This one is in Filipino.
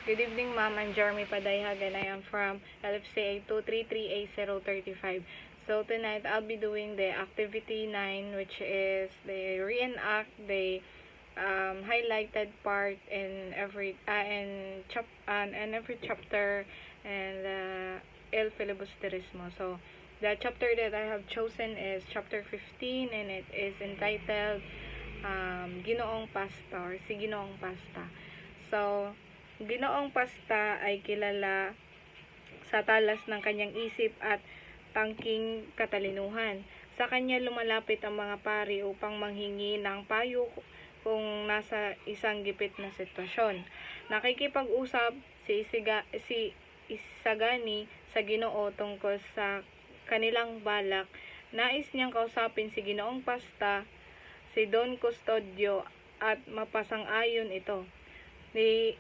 Good evening, ma'am. I'm Jeremy Padayhag and I am from LFCA 233A035. So tonight I'll be doing the activity 9, which is the reenact the highlighted part in every chapter and El Filibusterismo. So the chapter that I have chosen is chapter 15 and it is entitled Ginoong Pasta or Si Ginoong Pasta. So Ginoong Pasta ay kilala sa talas ng kanyang isip at tangking katalinuhan. Sa kanya lumalapit ang mga pari upang manghingi ng payo kung nasa isang gipit na sitwasyon. Nakikipag-usap si Isagani sa Ginoo tungkol sa kanilang balak. Nais niyang kausapin si Ginoong Pasta, si Don Custodio at mapasang-ayon ito. Nais